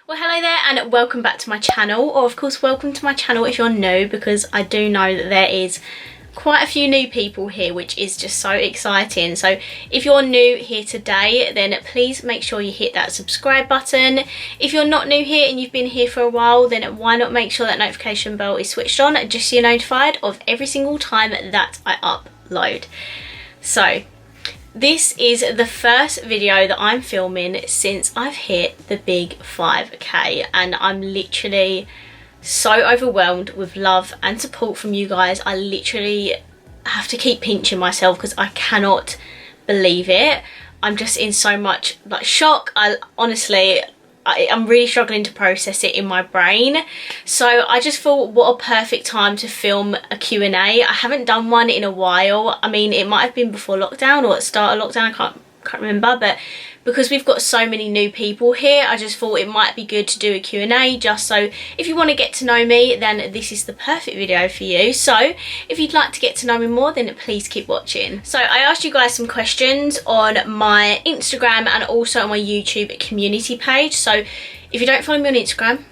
Well, hello there and welcome back to my channel, or of course welcome to my channel if you're new, because I do know that there is quite a few new people here, which is just so exciting. So if you're new here today, then please make sure you hit that subscribe button. If you're not new here and you've been here for a while, then why not make sure that notification bell is switched on just so you're notified of every single time that I upload. So this is the first video that I'm filming since I've hit the big 5k, and I'm literally so overwhelmed with love and support from you guys. I literally have to keep pinching myself because I cannot believe it. I'm just in so much like shock. I'm really struggling to process it in my brain. So I just thought, what a perfect time to film a Q&A. I haven't done one in a while. I mean, it might have been before lockdown or at the start of lockdown, I can't remember, but because we've got so many new people here, I just thought it might be good to do a Q&A, just so if you want to get to know me, then this is the perfect video for you. So if you'd like to get to know me more, then please keep watching. So I asked you guys some questions on my Instagram and also on my YouTube community page. So if you don't follow me on Instagram,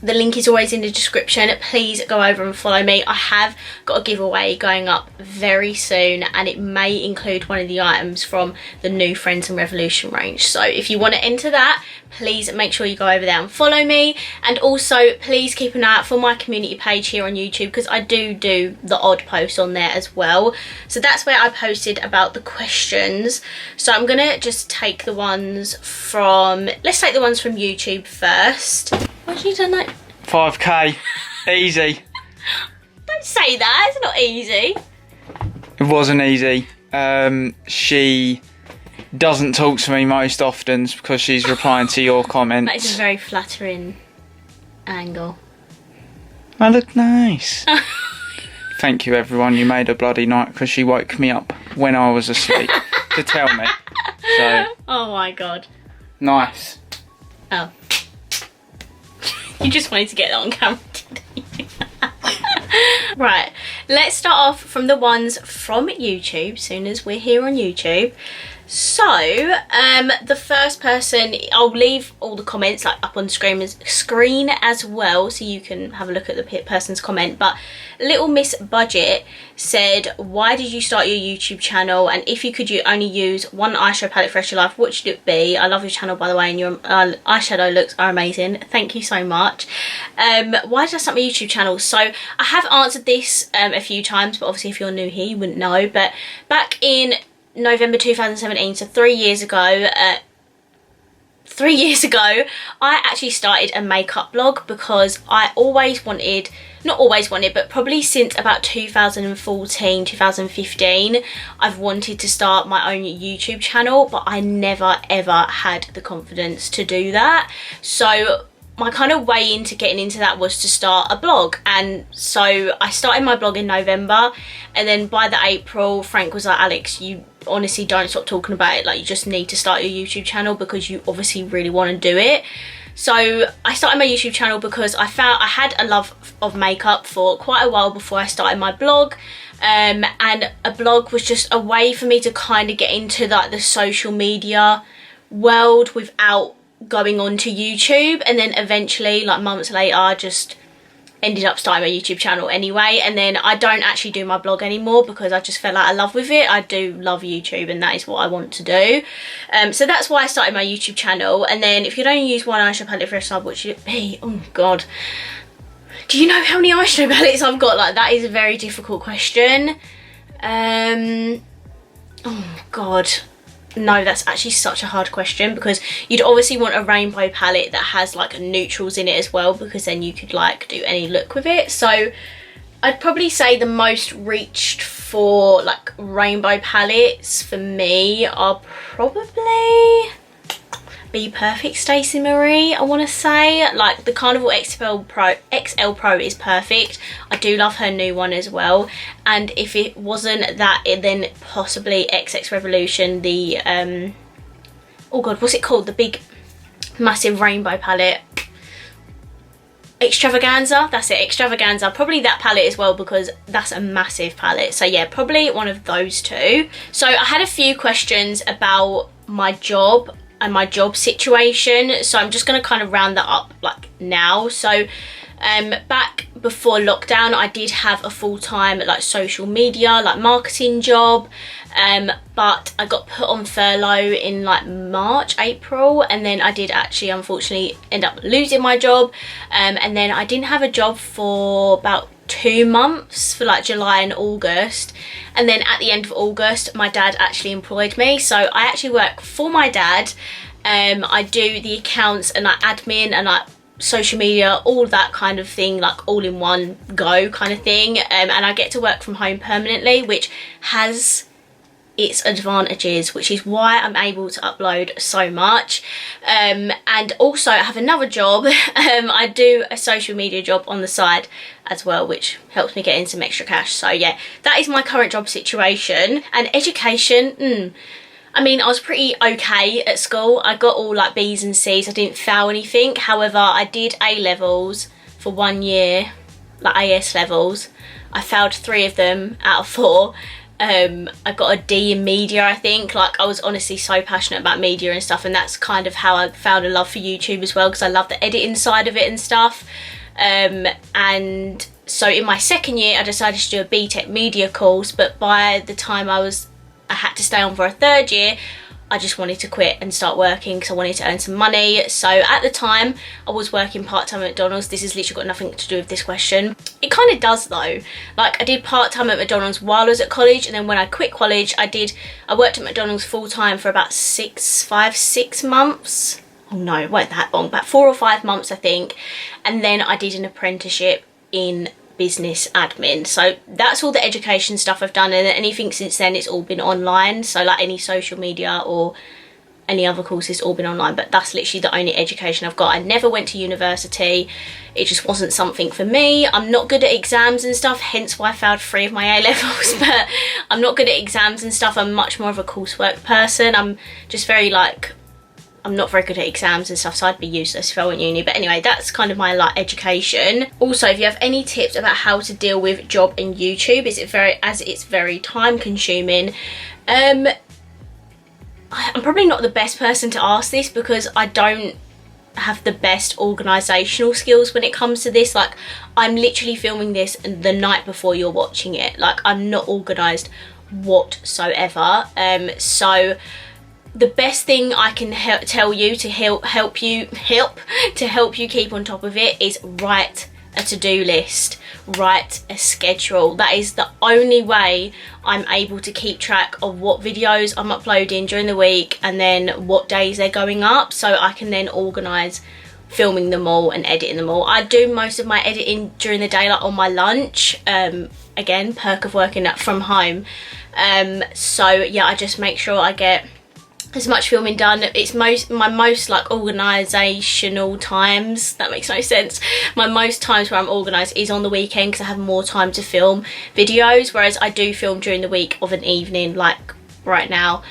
the link is always in the description. Please go over and follow me. I have got a giveaway going up very soon, and it may include one of the items from the new Friends and Revolution range. So if you want to enter that, please make sure you go over there and follow me. And also please keep an eye out for my community page here on YouTube, because I do the odd post on there as well. So that's where I posted about the questions. So I'm gonna just take the ones from, let's take the ones from YouTube first. Why have you done that? 5k, easy. Don't say that, it's not easy. It wasn't easy. She doesn't talk to me most often because she's replying to your comments. That is a very flattering angle. I look nice. Thank you everyone, you made a bloody night, because she woke me up when I was asleep to tell me. So. Oh my god. Nice. Oh. You just wanted to get that on camera, didn't you? Right, let's start off from the ones from YouTube, soon as we're here on YouTube. So, the first person, I'll leave all the comments like up on screen as well, so you can have a look at the person's comment. But Little Miss Budget said, why did you start your YouTube channel, and if you could only use one eyeshadow palette for the rest of your life, what should it be? I love your channel, by the way, and your eyeshadow looks are amazing. Thank you so much. Why did I start my YouTube channel? So I have answered this a few times, but obviously if you're new here you wouldn't know. But back in November 2017, so 3 years ago, I actually started a makeup blog, because I always wanted, not always wanted, but probably since about 2014, 2015, I've wanted to start my own YouTube channel, but I never ever had the confidence to do that. So my kind of way into getting into that was to start a blog, and so I started my blog in November, and then by the April, Frank was like, Alex, you honestly don't stop talking about it, like you just need to start your YouTube channel because you obviously really want to do it. So I started my YouTube channel because I found I had a love of makeup for quite a while before I started my blog, and a blog was just a way for me to kind of get into like the social media world without going on to YouTube. And then eventually, like months later, I just ended up starting my YouTube channel anyway. And then I don't actually do my blog anymore because I just fell out of love with it. I do love YouTube, and that is what I want to do. So that's why I started my YouTube channel. And then if you don't use one eyeshadow palette for a sub, what should it be? Oh god, do you know how many eyeshadow palettes I've got? Like, that is a very difficult question. Oh god, no, that's actually such a hard question, because you'd obviously want a rainbow palette that has like neutrals in it as well, because then you could like do any look with it. So I'd probably say the most reached for like rainbow palettes for me are probably Be Perfect Stacey Marie, I want to say. Like the Carnival XL Pro is perfect. I do love her new one as well. And if it wasn't that, then possibly XX Revolution, the oh god, what's it called, the big massive rainbow palette, Extravaganza, that's it, Extravaganza, probably that palette as well, because that's a massive palette. So yeah, probably one of those two. So I had a few questions about my job and my job situation. So I'm just going to kind of round that up like now. So back before lockdown, I did have a full-time like social media, like marketing job, but I got put on furlough in like March, April, and then I did actually unfortunately end up losing my job, and then I didn't have a job for about 2 months, for like July and August, and then at the end of August my dad actually employed me. So I actually work for my dad. I do the accounts and like admin and like social media, all that kind of thing, like all in one go kind of thing, and I get to work from home permanently, which has its advantages, which is why I'm able to upload so much. And also I have another job. I do a social media job on the side as well, which helps me get in some extra cash. So yeah, that is my current job situation. And education, I mean, I was pretty okay at school. I got all like B's and C's. I didn't fail anything. However, I did A-levels for 1 year, like AS levels. I failed 3 of them out of 4. I got a D in media, I think. Like, I was honestly so passionate about media and stuff, and that's kind of how I found a love for YouTube as well, because I love the editing side of it and stuff. And so in my second year I decided to do a BTEC media course, but by the time I had to stay on for a 3rd year, I just wanted to quit and start working because I wanted to earn some money. So at the time I was working part-time at McDonald's. This has literally got nothing to do with this question. It kind of does though. Like, I did part-time at McDonald's while I was at college, and then when I quit college I worked at McDonald's full-time for about 6 months. Oh no, it wasn't that long, about 4 or 5 months I think. And then I did an apprenticeship in business admin. So that's all the education stuff I've done, and anything since then it's all been online. So like any social media or any other courses, all been online, but that's literally the only education I've got. I never went to university. It just wasn't something for me. I'm not good at exams and stuff, hence why I failed 3 of my A-levels. But I'm not good at exams and stuff. I'm much more of a coursework person. I'm just very like, I'm not very good at exams and stuff, so I'd be useless if I went uni. But anyway, that's kind of my like education. Also, if you have any tips about how to deal with job and YouTube, as it's very time consuming. I'm probably not the best person to ask this because I don't have the best organisational skills when it comes to this. Like, I'm literally filming this the night before you're watching it. Like, I'm not organised whatsoever. So the best thing I can tell you to help you keep on top of it is write a to-do list, write a schedule. That is the only way I'm able to keep track of what videos I'm uploading during the week and then what days they're going up, so I can then organise filming them all and editing them all. I do most of my editing during the day, like on my lunch. Again, perk of working from home. So yeah, I just make sure I get as much filming done. It's my most like organisational times, that makes no sense. My most times where I'm organised is on the weekend because I have more time to film videos, whereas I do film during the week of an evening, like right now,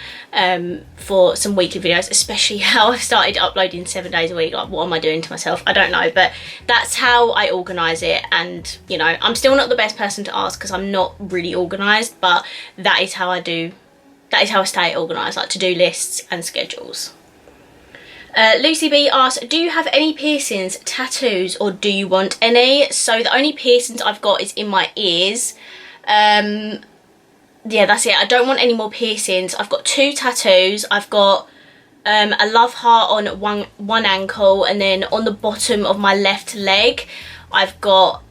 for some weekly videos, especially how I've started uploading 7 days a week. Like, what am I doing to myself? I don't know, but that's how I organise it. And you know, I'm still not the best person to ask because I'm not really organised, but that is how I stay organised, like to-do lists and schedules. Lucy B asks, do you have any piercings, tattoos, or do you want any? So the only piercings I've got is in my ears. Yeah, that's it. I don't want any more piercings. I've got 2 tattoos. I've got a love heart on one ankle, and then on the bottom of my left leg I've got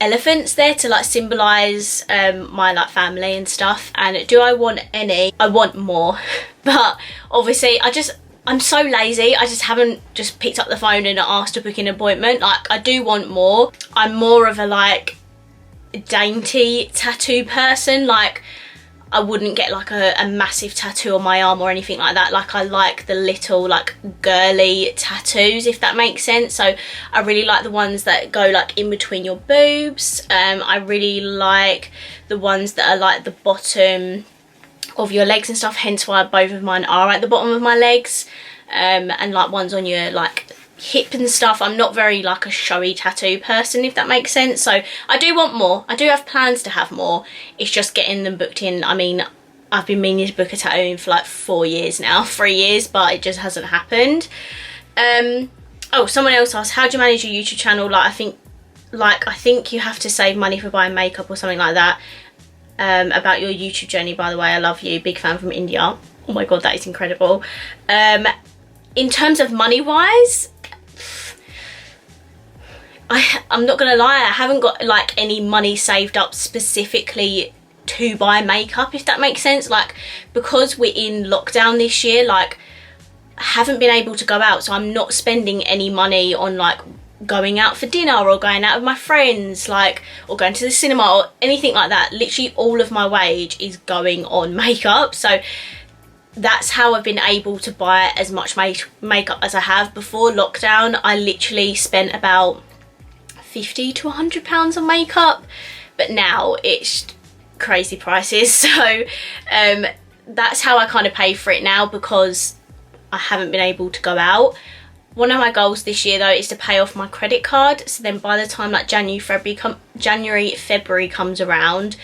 elephants there to like symbolise my like family and stuff. And do I want any? I want more. But obviously I'm so lazy, I just haven't just picked up the phone and asked to book an appointment. Like, I do want more. I'm more of a like dainty tattoo person. Like, I wouldn't get like a massive tattoo on my arm or anything like that. Like, I like the little like girly tattoos, if that makes sense. So I really like the ones that go like in between your boobs. I really like the ones that are like the bottom of your legs and stuff, hence why both of mine are at the bottom of my legs. And like ones on your like hip and stuff. I'm not very like a showy tattoo person, if that makes sense. So I do want more. I do have plans to have more. It's just getting them booked in. I mean, I've been meaning to book a tattoo for like 4 years now, 3 years, but it just hasn't happened. Oh, someone else asked, how do you manage your YouTube channel? Like, I think you have to save money for buying makeup or something like that. About your YouTube journey, by the way, I love you, big fan from India. Oh my god, that is incredible. In terms of money wise, I'm not gonna lie, I haven't got like any money saved up specifically to buy makeup, if that makes sense. Like, because we're in lockdown this year, like, I haven't been able to go out, so I'm not spending any money on like going out for dinner or going out with my friends, like, or going to the cinema or anything like that. Literally all of my wage is going on makeup, so that's how I've been able to buy as much makeup as I have. Before lockdown, I literally spent about £50 to £100 on makeup, but now it's crazy prices. So that's how I kind of pay for it now, because I haven't been able to go out. One of my goals this year though is to pay off my credit card, so then by the time like January, February comes around,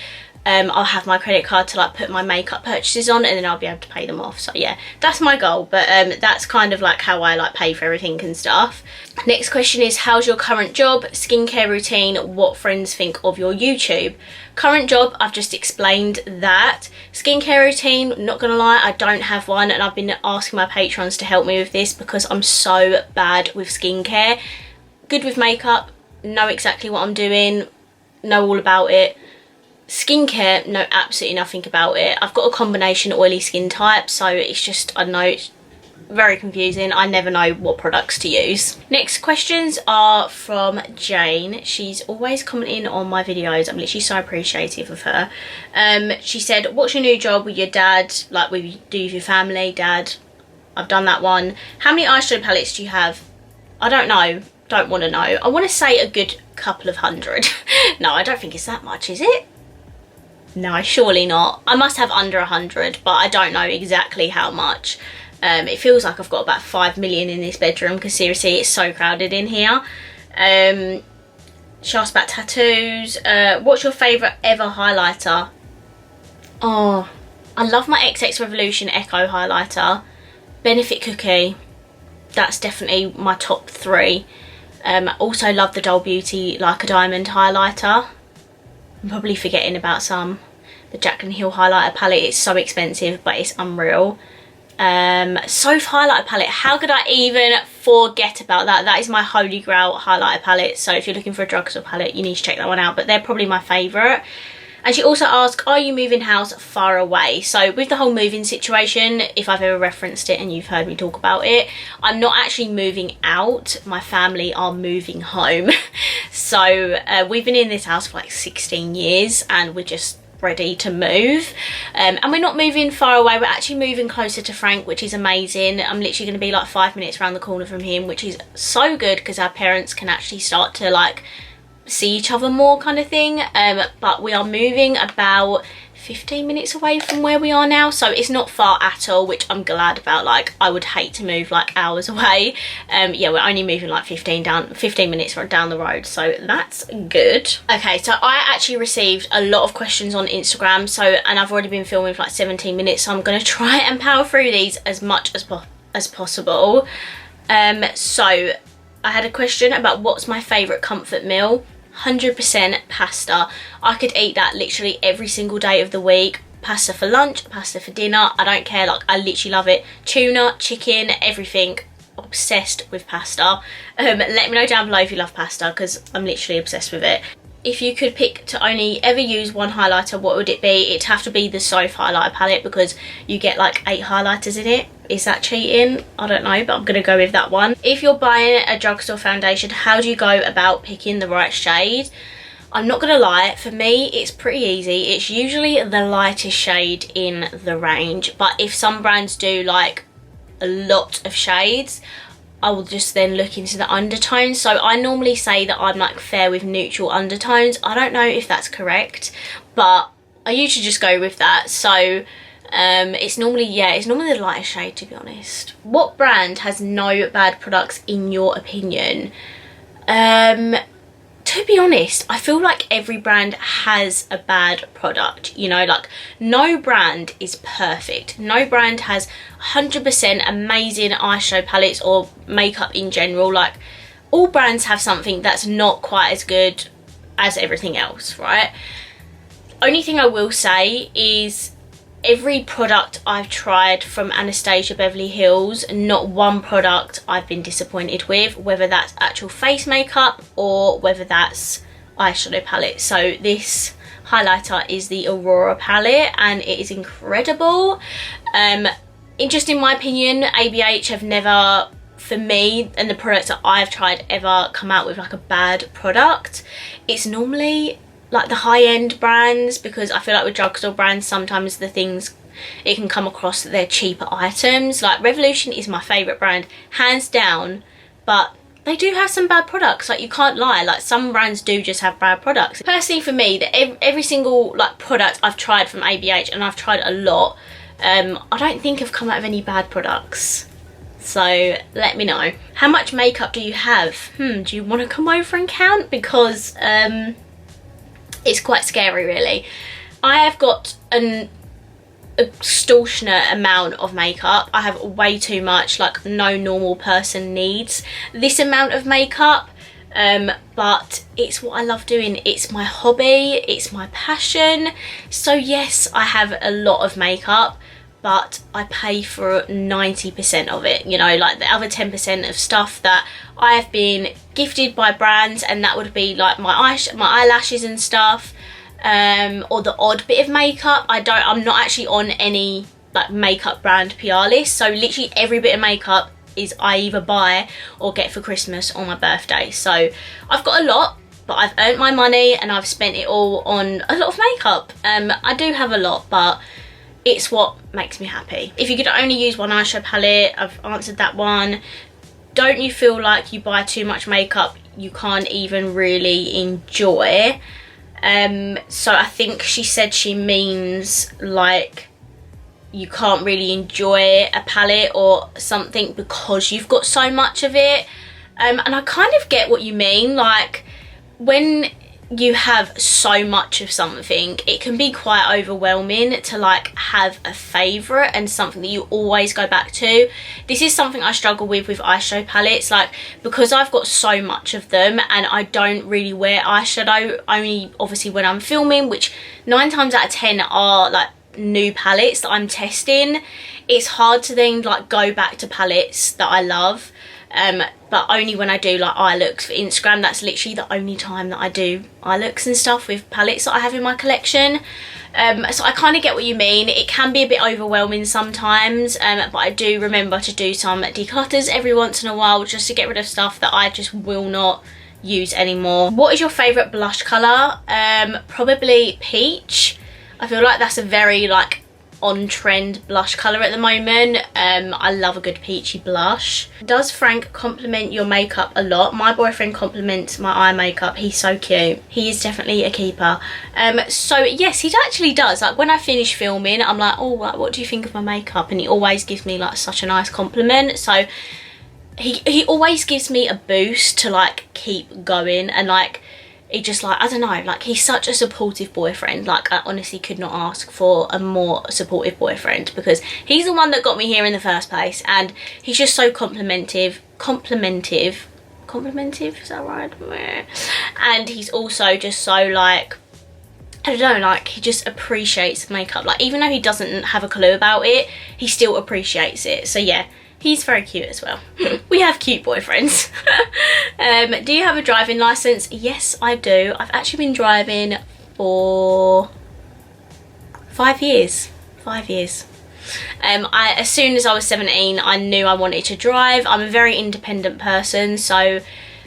I'll have my credit card to like put my makeup purchases on, and then I'll be able to pay them off. So yeah, that's my goal, but that's kind of like how I like pay for everything and stuff. Next question is, how's your current job, skincare routine, what friends think of your YouTube? Current job, I've just explained that. Skincare routine, not gonna lie, I don't have one, and I've been asking my patrons to help me with this because I'm so bad with skincare. Good with makeup, know exactly what I'm doing, know all about it. Skincare, know absolutely nothing about it. I've got a combination oily skin type, so it's just, I don't know, it's very confusing. I never know what products to use. Next questions are from Jane. She's always commenting on my videos. I'm literally so appreciative of her. She said, what's your new job with your dad, like with do with your family? Dad, I've done that one. How many eyeshadow palettes do you have? I don't know, don't want to know. I want to say a good couple of hundred. No, I don't think it's that much, is it? No, surely not. I must have under 100, but I don't know exactly how much. It feels like I've got about 5 million in this bedroom, because seriously, it's so crowded in here. She asked about tattoos. What's your favourite ever highlighter? Oh, I love my XX Revolution Echo highlighter. Benefit Cookie, that's definitely my top 3. Also love the Doll Beauty Like a Diamond highlighter. I'm probably forgetting about some. The Jaclyn Hill highlighter palette, it's so expensive, but it's unreal. Soph highlighter palette, how could I even forget about that? That is my holy grail highlighter palette, so if you're looking for a drugstore palette, you need to check that one out, but they're probably my favourite. And she also asked, are you moving house far away? So with the whole moving situation, if I've ever referenced it and you've heard me talk about it, I'm not actually moving out, my family are moving home. So we've been in this house for like 16 years and we're just ready to move, and we're not moving far away, we're actually moving closer to Frank, which is amazing. I'm literally going to be like 5 minutes around the corner from him, which is so good because our parents can actually start to like see each other more, kind of thing. But we are moving about 15 minutes away from where we are now, so it's not far at all, which I'm glad about. Like, I would hate to move like hours away. Yeah, we're only moving like 15 minutes down the road, so that's good. Okay, so I actually received a lot of questions on Instagram, and I've already been filming for like 17 minutes, so I'm going to try and power through these as much as possible. So I had a question about what's my favourite comfort meal. 100% pasta. I could eat that literally every single day of the week. Pasta for lunch, pasta for dinner, I don't care, like, I literally love it. Tuna, chicken, everything. Obsessed with pasta. Let me know down below if you love pasta, because I'm literally obsessed with it. If you could pick to only ever use one highlighter, what would it be? It'd have to be the Soph highlighter palette, because you get like 8 highlighters in it. Is that cheating? I don't know, but I'm gonna go with that one. If you're buying a drugstore foundation, how do you go about picking the right shade? I'm not gonna lie, for me it's pretty easy. It's usually the lightest shade in the range, but if some brands do like a lot of shades, I will just then look into the undertones. So I normally say that I'm like fair with neutral undertones. I don't know if that's correct, but I usually just go with that. So it's normally the lightest shade, to be honest. What brand has no bad products in your opinion? To to be honest, I feel like every brand has a bad product, you know, like no brand is perfect. No brand has 100% amazing eyeshadow palettes or makeup in general. Like all brands have something that's not quite as good as everything else, right? Only thing I will say is every product I've tried from Anastasia Beverly Hills, not one product I've been disappointed with, whether that's actual face makeup or whether that's eyeshadow palette. So this highlighter is the Aurora palette and it is incredible. Just in my opinion, ABH have never, for me and the products that I've tried, ever come out with like a bad product. It's normally like the high-end brands, because I feel like with drugstore brands sometimes the things, it can come across that they're cheaper items. Like Revolution is my favourite brand hands down, but they do have some bad products, like you can't lie. Like some brands do just have bad products. Personally for me, that every single like product I've tried from ABH, and I've tried a lot, I don't think have come out of any bad products. So let me know. How much makeup do you have? Do you want to come over and count? Because it's quite scary really. I have got an extortionate amount of makeup. I have way too much, like no normal person needs this amount of makeup, but it's what I love doing. It's my hobby, it's my passion. So yes, I have a lot of makeup, but I pay for 90% of it, you know, like the other 10% of stuff that I have been gifted by brands, and that would be like my eyelashes and stuff, or the odd bit of makeup. I'm not actually on any like makeup brand PR list, so literally every bit of makeup is I either buy or get for Christmas or my birthday. So I've got a lot, but I've earned my money and I've spent it all on a lot of makeup. I do have a lot, but it's what makes me happy. If you could only use one eyeshadow palette, I've answered that one. Don't you feel like you buy too much makeup you can't even really enjoy? So I think she said she means like you can't really enjoy a palette or something because you've got so much of it. And I kind of get what you mean. Like when you have so much of something, it can be quite overwhelming to like have a favourite and something that you always go back to. This is something I struggle with eyeshadow palettes, like because I've got so much of them and I don't really wear eyeshadow, only obviously when I'm filming, which 9 times out of 10 are like new palettes that I'm testing. It's hard to then like go back to palettes that I love. But only when I do like eye looks for Instagram. That's literally the only time that I do eye looks and stuff with palettes that I have in my collection. So I kind of get what you mean. It can be a bit overwhelming sometimes, but I do remember to do some declutters every once in a while just to get rid of stuff that I just will not use anymore. What is your favourite blush colour? Probably peach. I feel like that's a very like on trend blush colour at the moment. I love a good peachy blush. Does Frank compliment your makeup a lot? My boyfriend compliments my eye makeup. He's so cute. He is definitely a keeper. So yes, he actually does. Like when I finish filming, I'm like, oh, what do you think of my makeup? And he always gives me like such a nice compliment. So he always gives me a boost to like keep going, and like he just like, I don't know, like he's such a supportive boyfriend. Like I honestly could not ask for a more supportive boyfriend, because he's the one that got me here in the first place, and he's just so complimentive, is that right? And he's also just so like, I don't know, like he just appreciates makeup. Like even though he doesn't have a clue about it, he still appreciates it. So yeah, he's very cute as well. We have cute boyfriends. Do you have a driving licence? Yes, I do. I've actually been driving for 5 years. 5 years. As soon as I was 17, I knew I wanted to drive. I'm a very independent person, so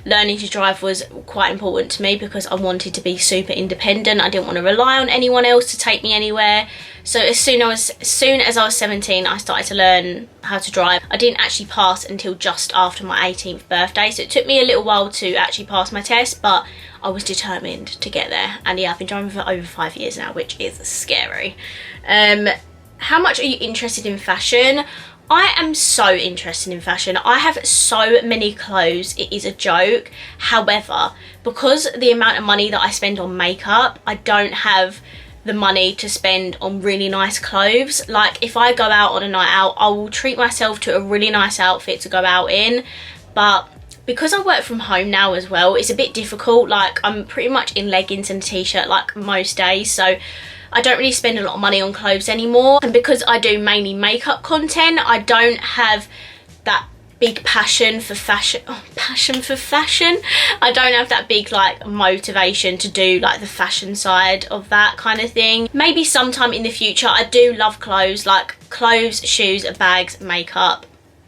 learning to drive was quite important to me because I wanted to be super independent. I didn't want to rely on anyone else to take me anywhere. So as soon as I was 17, I started to learn how to drive. I didn't actually pass until just after my 18th birthday, so it took me a little while to actually pass my test, but I was determined to get there. And yeah, I've been driving for over 5 years now, which is scary. How much are you interested in fashion? I am so interested in fashion. I have so many clothes, it is a joke. However, because the amount of money that I spend on makeup, I don't have the money to spend on really nice clothes. Like if I go out on a night out, I will treat myself to a really nice outfit to go out in, but because I work from home now as well, it's a bit difficult. Like I'm pretty much in leggings and a t-shirt like most days, so I don't really spend a lot of money on clothes anymore. And because I do mainly makeup content, I don't have that big passion for fashion. I don't have that big like motivation to do like the fashion side of that kind of thing. Maybe sometime in the future. I do love clothes, like clothes, shoes, bags, makeup.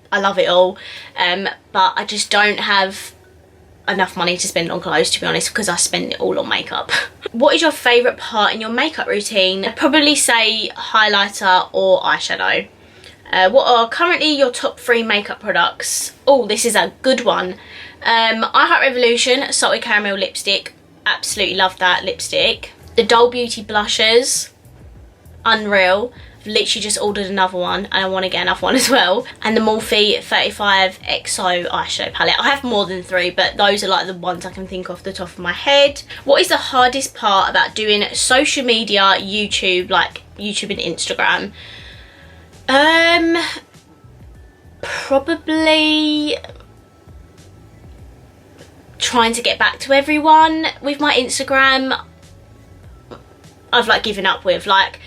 I love it all. But I just don't have enough money to spend on clothes, to be honest, because I spend it all on makeup. What is your favourite part in your makeup routine? I'd probably say highlighter or eyeshadow. What are currently your top 3 makeup products? Oh, this is a good one. I Heart Revolution Salted Caramel Lipstick. Absolutely love that lipstick. The Doll Beauty blushes. Unreal. I've literally just ordered another one and I want to get another one as well. And the Morphe 35 XO eyeshadow palette. I have more than 3, but those are like the ones I can think off the top of my head. What is the hardest part about doing social media, YouTube, like YouTube and Instagram? Probably trying to get back to everyone. With my Instagram, I've like given up with. Like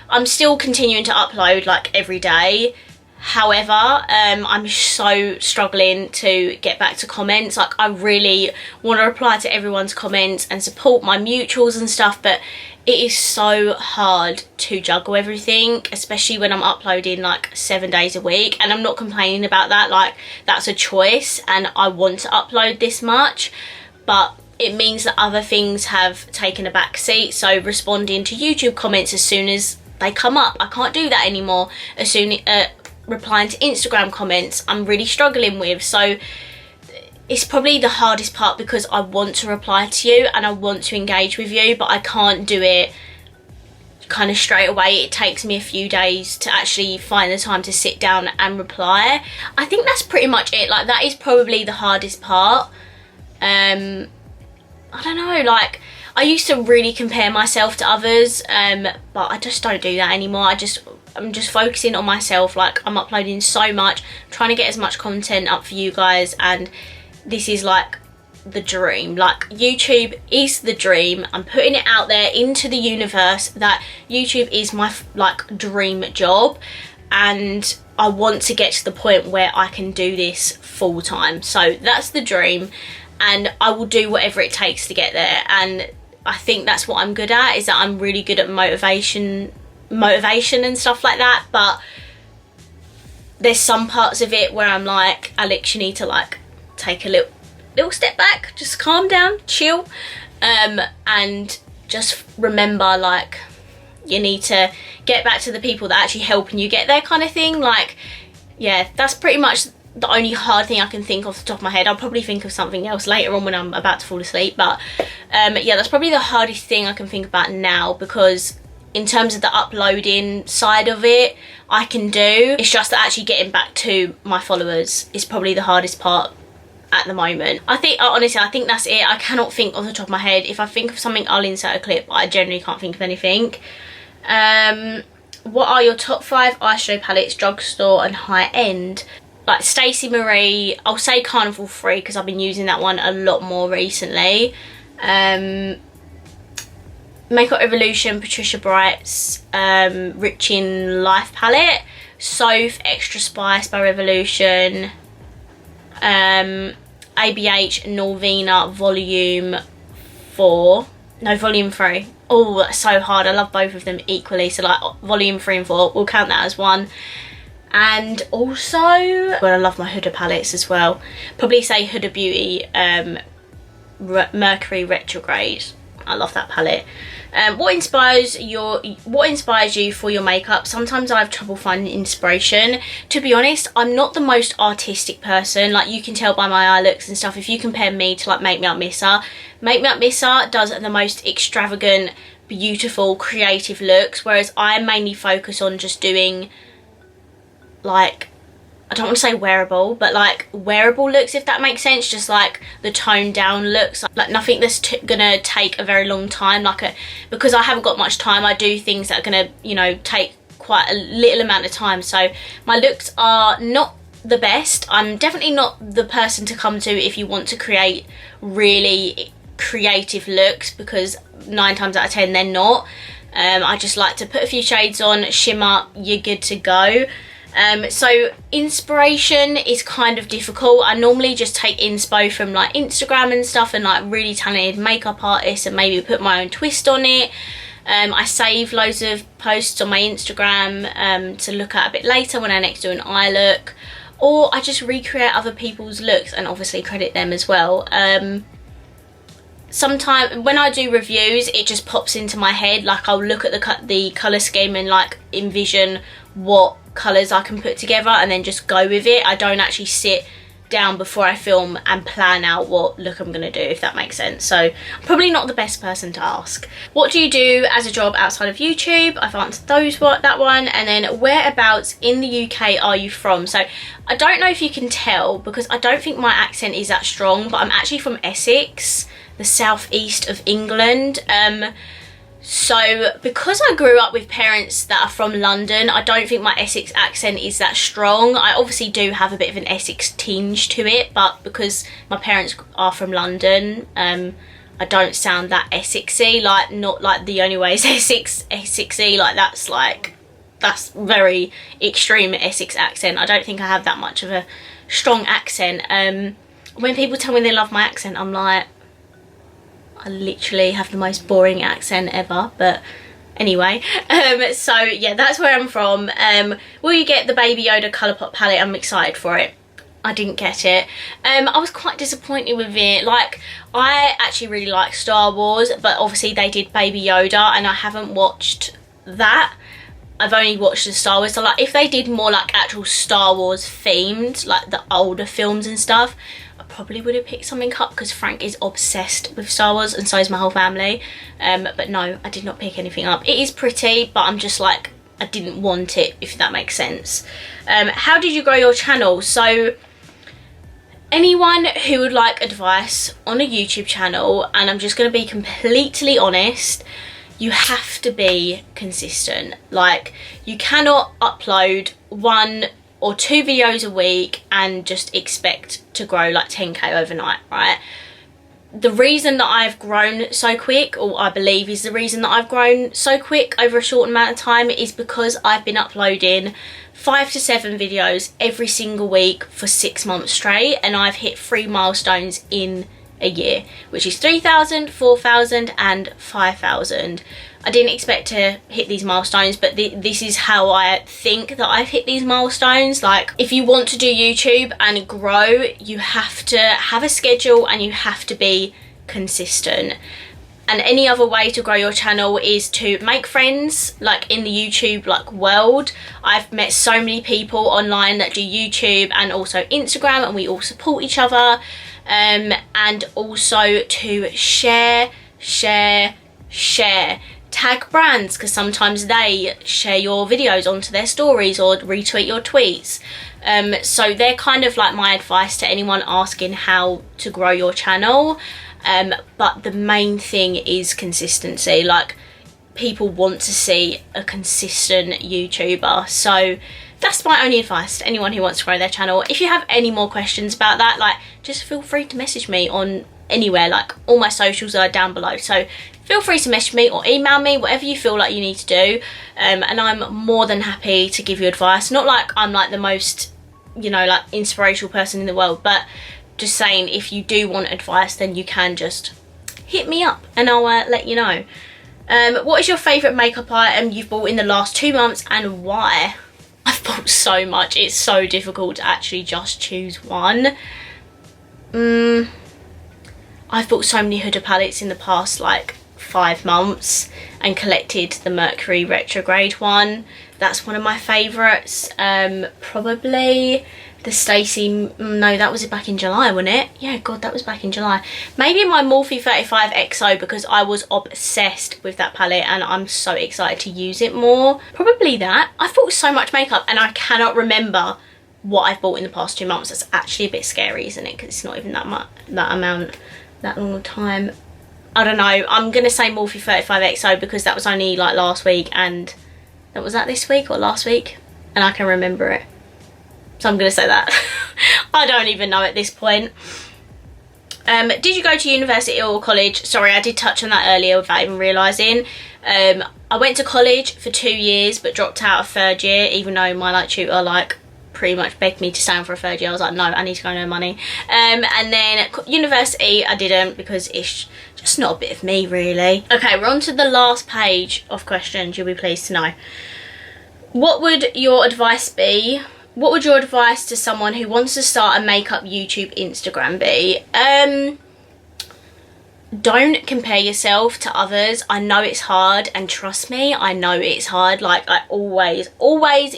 I'm still continuing to upload like every day. However, I'm so struggling to get back to comments. Like I really want to reply to everyone's comments and support my mutuals and stuff, but it is so hard to juggle everything, especially when I'm uploading like 7 days a week. And I'm not complaining about that, like that's a choice and I want to upload this much, but it means that other things have taken a back seat. So responding to YouTube comments as soon as they come up, I can't do that anymore. As soon replying to Instagram comments, I'm really struggling with. So it's probably the hardest part because I want to reply to you and I want to engage with you, but I can't do it kind of straight away. It takes me a few days to actually find the time to sit down and reply. I think that's pretty much it. Like that is probably the hardest part. I don't know, like I used to really compare myself to others, but I just don't do that anymore. I'm just focusing on myself. Like I'm uploading so much, trying to get as much content up for you guys, and this is like the dream. Like YouTube is the dream. I'm putting it out there into the universe that YouTube is my like dream job, and I want to get to the point where I can do this full time. So that's the dream, and I will do whatever it takes to get there. And I think that's what I'm good at, is that I'm really good at motivation and stuff like that. But there's some parts of it where I'm like, Alex, you need to like take a little step back, just calm down, chill, and just remember, like, you need to get back to the people that are actually helping you get there, kind of thing. Like, yeah, that's pretty much the only hard thing I can think off the top of my head. I'll probably think of something else later on when I'm about to fall asleep, but yeah, that's probably the hardest thing I can think about now, because in terms of the uploading side of it, I can do. It's just that actually getting back to my followers is probably the hardest part at the moment. I think, honestly, I think that's it. I cannot think off the top of my head. If I think of something, I'll insert a clip, but I generally can't think of anything. What are your top 5 eyeshadow palettes, drugstore and high end? Like Stacey Marie, I'll say Carnival Free because I've been using that one a lot more recently. Makeup Revolution, Patricia Bright's Rich in Life palette. Soph Extra Spice by Revolution. ABH Norvina Volume 4. No, Volume 3. Oh, that's so hard. I love both of them equally. So like Volume 3 and 4, we'll count that as one. And also, well, I love my Huda palettes as well. Probably say Huda Beauty Mercury Retrograde. I love that palette. What inspires you for your makeup? Sometimes I have trouble finding inspiration. To be honest, I'm not the most artistic person. Like, you can tell by my eye looks and stuff. If you compare me to like Make Me Up Missa does the most extravagant, beautiful, creative looks, whereas I mainly focus on just doing like I don't want to say wearable, but like wearable looks, if that makes sense. Just like the toned down looks, like nothing that's gonna take a very long time. Because I haven't got much time, I do things that are gonna, you know, take quite a little amount of time. So my looks are not the best. I'm definitely not the person to come to if you want to create really creative looks, because 9 times out of 10 they're not. I just like to put a few shades on, shimmer, you're good to go. So inspiration is kind of difficult. I normally just take inspo from like Instagram and stuff, and like really talented makeup artists, and maybe put my own twist on it. I save loads of posts on my Instagram to look at a bit later when I next do an eye look, or I just recreate other people's looks and obviously credit them as well. Sometimes when I do reviews, it just pops into my head. Like I'll look at the colour scheme and like envision what colours I can put together and then just go with it. I don't actually sit down before I film and plan out what look I'm gonna do, if that makes sense. So I'm probably not the best person to ask. What do you do as a job outside of YouTube? I've answered that one. And then whereabouts in the UK are you from? So I don't know if you can tell, because I don't think my accent is that strong, but I'm actually from Essex, the southeast of England. So because I grew up with parents that are from London, I don't think my Essex accent is that strong. I obviously do have a bit of an Essex tinge to it, but because my parents are from London, I don't sound that Essexy. Like, not like The Only Way is Essexy, like that's very extreme Essex accent. I don't think I have that much of a strong accent. When people tell me they love my accent, I'm like, I literally have the most boring accent ever. But anyway, so yeah, that's where I'm from. Will you get the Baby Yoda Colourpop palette? I'm excited for it. I didn't get it. I was quite disappointed with it. Like, I actually really like Star Wars, but obviously they did Baby Yoda and I haven't watched that. I've only watched the Star Wars. So like, if they did more like actual Star Wars themed, like the older films and stuff, I probably would have picked something up, because Frank is obsessed with Star Wars and so is my whole family. But no, I did not pick anything up. It is pretty, but I'm just like, I didn't want it, if that makes sense. How did you grow your channel? So anyone who would like advice on a YouTube channel, and I'm just going to be completely honest, you have to be consistent. Like, you cannot upload 1 or 2 videos a week and just expect to grow like 10k overnight, right? The reason that I've grown so quick, or I believe is the reason that I've grown so quick over a short amount of time, is because I've been uploading 5 to 7 videos every single week for 6 months straight, and I've hit 3 milestones in a year, which is 3,000, 4,000 and 5,000. I didn't expect to hit these milestones, but this is how I think that I've hit these milestones. Like, if you want to do YouTube and grow, you have to have a schedule and you have to be consistent. And any other way to grow your channel is to make friends, like in the YouTube like world. I've met so many people online that do YouTube and also Instagram, and we all support each other. And also to share. Tag brands, because sometimes they share your videos onto their stories or retweet your tweets. So they're kind of like my advice to anyone asking how to grow your channel. But the main thing is consistency. Like, people want to see a consistent YouTuber. So that's my only advice to anyone who wants to grow their channel. If you have any more questions about that, like, just feel free to message me on anywhere. Like, all my socials are down below, so feel free to message me or email me, whatever you feel like you need to do. And I'm more than happy to give you advice. Not like I'm like the most, you know, like inspirational person in the world, but just saying, if you do want advice, then you can just hit me up and I'll let you know. What is your favourite makeup item you've bought in the last 2 months and why? I've bought so much, it's so difficult to actually just choose one. I've bought so many Huda palettes in the past like 5 months and collected the Mercury retrograde one. That's one of my favourites. Probably the Stacey, no, that was back in July, wasn't it? Yeah, God, that was back in July. Maybe my Morphe 35 XO, because I was obsessed with that palette and I'm so excited to use it more. Probably that. I've bought so much makeup and I cannot remember what I've bought in the past 2 months. That's actually a bit scary, isn't it? Because it's not even that long of time. I don't know, I'm gonna say Morphe 35XO because that was only like last week, and was that this week or last week, and I can remember it, so I'm gonna say that. I don't even know at this point. Did you go to university or college? Sorry, I did touch on that earlier without even realising. I went to college for 2 years but dropped out of 3rd year, even though my like tutor like pretty much begged me to stay on for a 3rd year. I was like, no, I need to go and earn money. And then university I didn't, because it's just not a bit of me really. Okay, we're on to the last page of questions you'll be pleased to know. What would your advice be? What would your advice to someone who wants to start a makeup YouTube Instagram be? Don't compare yourself to others. I know it's hard, and trust me, I know it's hard. Like, I always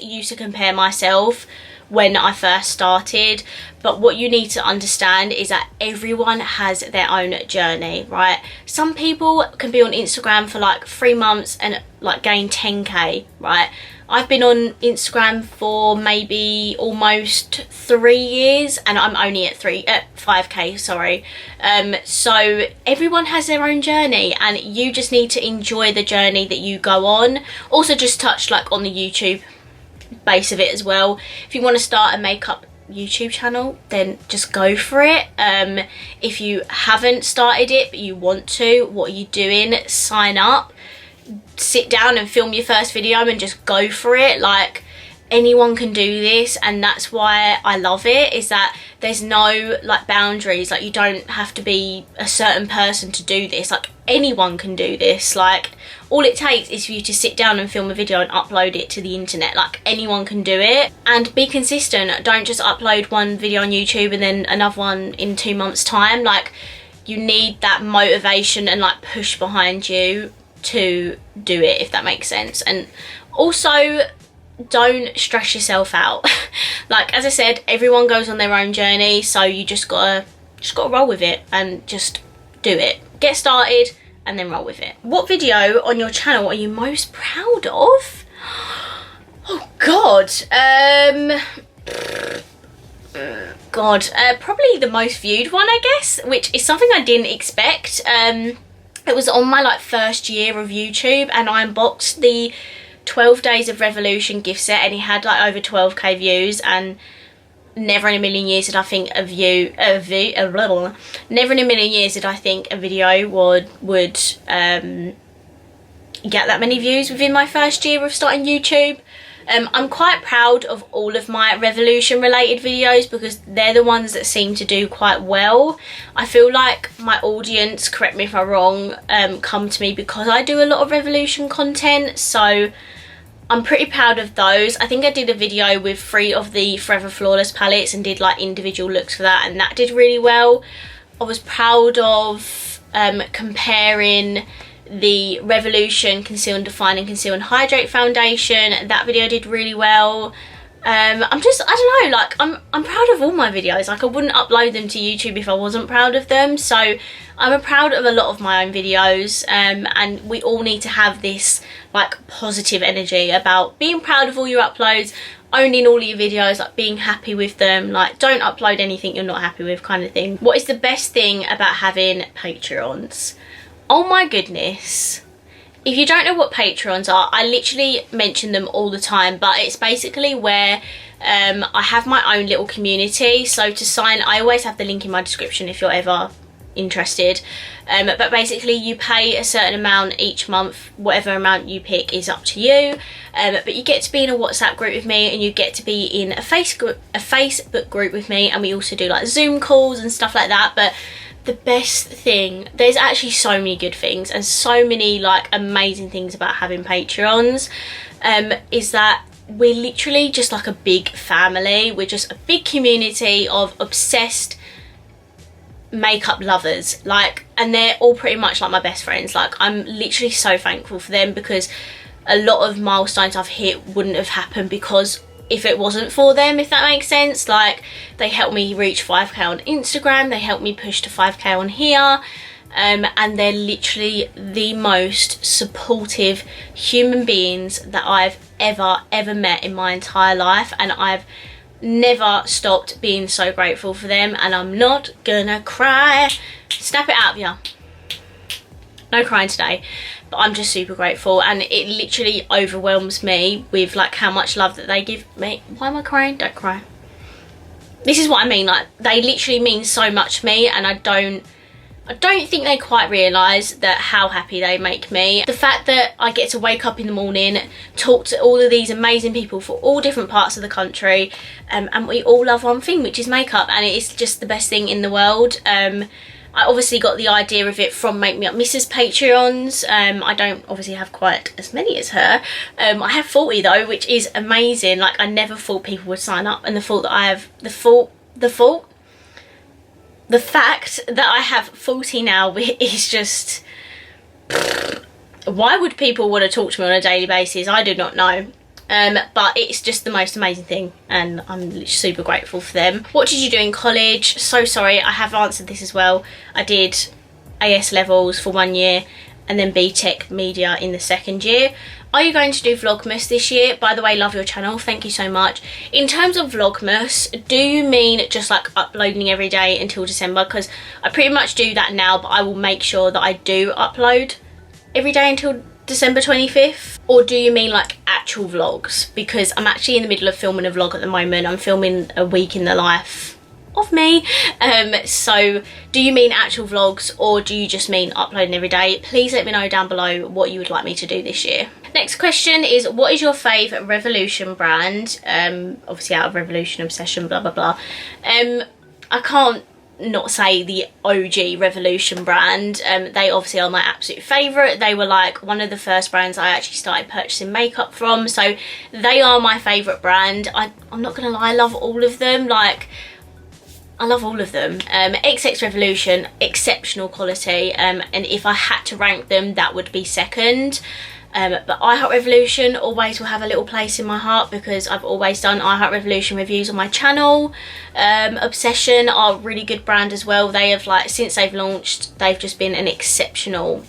used to compare myself when I first started, but what you need to understand is that everyone has their own journey, right? Some people can be on Instagram for like 3 months and like gain 10k, right? I've been on Instagram for maybe almost 3 years, and I'm only at 5k, sorry. So everyone has their own journey, and you just need to enjoy the journey that you go on. Also, just touch like on the YouTube base of it as well. If you want to start a makeup YouTube channel, then just go for it. If you haven't started it but you want to, what are you doing? Sign up, sit down and film your first video and just go for it. Like, anyone can do this, and that's why I love it, is that there's no like boundaries. Like, you don't have to be a certain person to do this. Like, anyone can do this. Like, all it takes is for you to sit down and film a video and upload it to the internet. Like, anyone can do it. And be consistent. Don't just upload one video on YouTube and then another one in 2 months time. Like, you need that motivation and like push behind you to do it, if that makes sense. And also, don't stress yourself out. Like, as I said, everyone goes on their own journey, so you just gotta roll with it and just do it. Get started and then roll with it. What video on your channel are you most proud of? Oh god. Probably the most viewed one, I guess, which is something I didn't expect. It was on my like 1st year of YouTube, and I unboxed the 12 Days of Revolution gift set, and it had like over 12k views, and never in a million years did I think never in a million years did I think a video would get that many views within my 1st year of starting YouTube. I'm quite proud of all of my Revolution related videos because they're the ones that seem to do quite well. I feel like my audience, correct me if I'm wrong, come to me because I do a lot of Revolution content, so I'm pretty proud of those. I think I did a video with 3 of the Forever Flawless palettes and did like individual looks for that, and that did really well. I was proud of comparing the Revolution Conceal and Define and Conceal and Hydrate foundation. That video did really well. I don't know, like I'm proud of all my videos. Like, I wouldn't upload them to YouTube if I wasn't proud of them. So I'm proud of a lot of my own videos, and we all need to have this like positive energy about being proud of all your uploads, owning all your videos, like being happy with them. Like, don't upload anything you're not happy with, kind of thing. What is the best thing about having Patreons? Oh my goodness. If you don't know what Patreons are, I literally mention them all the time, but it's basically where I have my own little community. So to sign, I always have the link in my description if you're ever interested. But basically you pay a certain amount each month. Whatever amount you pick is up to you. But you get to be in a WhatsApp group with me, and you get to be in a Facebook group with me, and we also do like Zoom calls and stuff like that. But the best thing, there's actually so many good things and so many like amazing things about having Patreons, is that we're literally just like a big family. We're just a big community of obsessed makeup lovers, like, and they're all pretty much like my best friends. Like, I'm literally so thankful for them, because a lot of milestones I've hit wouldn't have happened because if it wasn't for them, if that makes sense. Like, they helped me reach 5k on Instagram, they helped me push to 5k on here, and they're literally the most supportive human beings that I've ever met in my entire life. And I've never stopped being so grateful for them, and I'm not gonna cry. Snap it out of ya. No crying today, but I'm just super grateful, and it literally overwhelms me with like how much love that they give me. Why am I crying? Don't cry. This is what I mean, like they literally mean so much to me, and I don't think they quite realise that how happy they make me. The fact that I get to wake up in the morning, talk to all of these amazing people for all different parts of the country, and we all love one thing, which is makeup, and it is just the best thing in the world. I obviously got the idea of it from Make Me Up Mrs. Patreons. I don't obviously have quite as many as her. I have 40 though, which is amazing. Like I never thought people would sign up, and the fact that I have 40 now is just, why would people want to talk to me on a daily basis? I do not know. But it's just the most amazing thing, and I'm super grateful for them. What did you do in college? So sorry, I have answered this as well. I did AS levels for 1 year and then BTEC media in the 2nd year. Are you going to do Vlogmas this year? By the way, love your channel, thank you so much. In terms of Vlogmas, do you mean just like uploading every day until December? Because I pretty much do that now, but I will make sure that I do upload every day until December 25th. Or do you mean like actual vlogs? Because I'm actually in the middle of filming a vlog at the moment. I'm filming a week in the life of me. So do you mean actual vlogs, or do you just mean uploading every day? Please let me know down below what you would like me to do this year. Next question is, what is your favourite Revolution brand? Obviously out of Revolution Obsession, blah blah blah. I can't not say the OG Revolution brand. They obviously are my absolute favourite. They were like one of the first brands I actually started purchasing makeup from, so they are my favourite brand. I'm not gonna lie, I love all of them. Like I love all of them. XX Revolution, exceptional quality, and if I had to rank them, that would be second. But I Heart Revolution always will have a little place in my heart, because I've always done I Heart Revolution reviews on my channel. Obsession are a really good brand as well. They have, like, since they've launched, they've just been an exceptional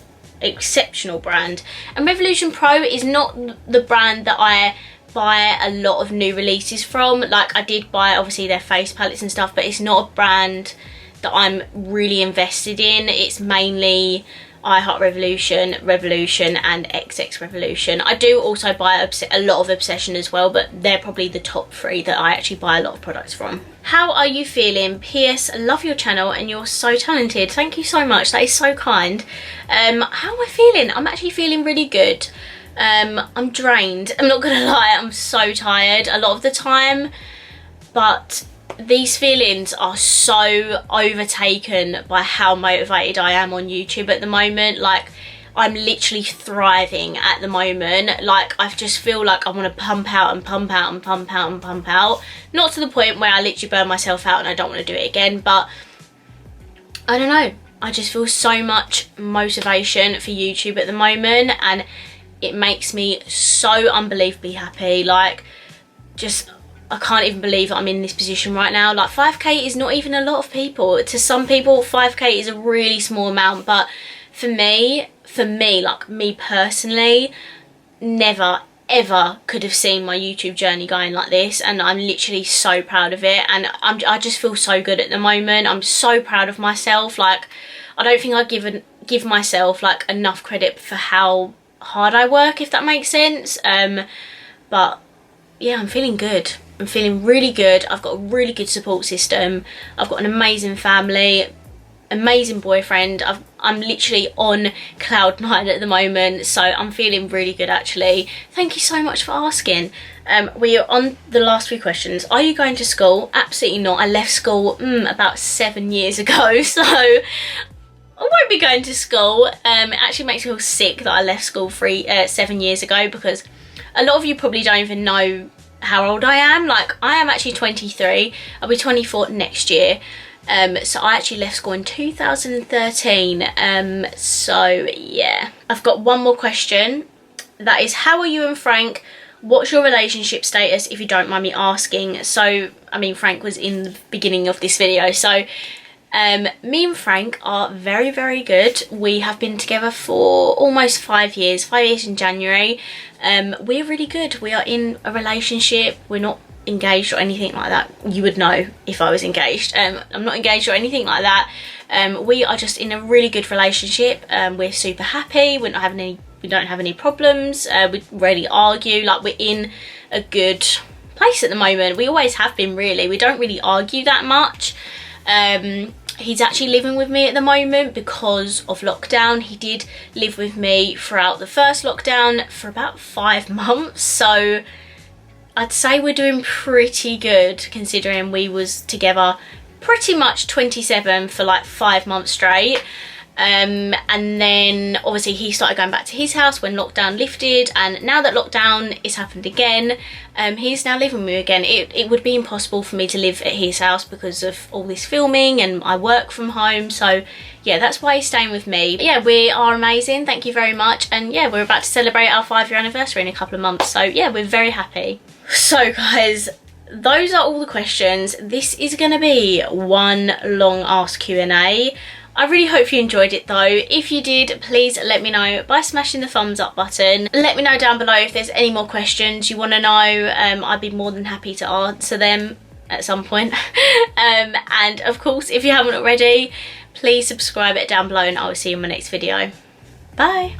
brand. And Revolution Pro is not the brand that I buy a lot of new releases from. Like I did buy obviously their face palettes and stuff, but it's not a brand that I'm really invested in. It's mainly I Heart Revolution, and XX Revolution. I do also buy a lot of Obsession as well, but they're probably the top 3 that I actually buy a lot of products from. How are you feeling? PS, love your channel and you're so talented. Thank you so much, that is so kind. How am I feeling? I'm actually feeling really good. I'm drained, I'm not gonna lie, I'm so tired a lot of the time, but these feelings are so overtaken by how motivated I am on YouTube at the moment. Like I'm literally thriving at the moment. Like I just feel like I want to pump out and pump out and pump out and pump out, not to the point where I literally burn myself out and I don't want to do it again, but I don't know, I just feel so much motivation for YouTube at the moment, and it makes me so unbelievably happy. Like just I can't even believe that I'm in this position right now. Like 5k is not even a lot of people. To some people 5k is a really small amount, but for me, like me personally, never ever could have seen my YouTube journey going like this, and I'm literally so proud of it, and I just feel so good at the moment. I'm so proud of myself. Like I don't think I give myself like enough credit for how hard I work, if that makes sense. But yeah, I'm feeling good. I'm feeling really good. I've got a really good support system. I've got an amazing family, amazing boyfriend. I'm literally on cloud 9 at the moment, so I'm feeling really good actually. Thank you so much for asking. We are on the last 3 questions. Are you going to school? Absolutely not. I left school about 7 years ago, so I won't be going to school. It actually makes me feel sick that I left school 7 years ago, because a lot of you probably don't even know how old I am. Like I am actually 23. I'll be 24 next year. So I actually left school in 2013. So yeah, I've got one more question. That is, how are you and Frank? What's your relationship status, if you don't mind me asking? So I mean, Frank was in the beginning of this video, so me and Frank are very, very good. We have been together for almost 5 years, 5 years in January. We're really good. We are in a relationship. We're not engaged or anything like that. You would know if I was engaged. I'm not engaged or anything like that. We are just in a really good relationship. We're super happy. We don't have any problems. We rarely argue. Like, we're in a good place at the moment. We always have been, really. We don't really argue that much. He's actually living with me at the moment because of lockdown. He did live with me throughout the first lockdown for about 5 months, so I'd say we're doing pretty good considering we was together pretty much 27 for like 5 months straight. And then obviously he started going back to his house when lockdown lifted, and now that lockdown is happened again, he's now living with me again. It would be impossible for me to live at his house because of all this filming, and I work from home, so yeah, that's why he's staying with me. But yeah, we are amazing, thank you very much, and yeah, we're about to celebrate our 5-year anniversary in a couple of months, so yeah, we're very happy. So guys, those are all the questions. This is going to be one long ask Q&A. I really hope you enjoyed it though. If you did, please let me know by smashing the thumbs up button. Let me know down below if there's any more questions you want to know. I'd be more than happy to answer them at some point. And of course, if you haven't already, please subscribe it down below, and I will see you in my next video. Bye.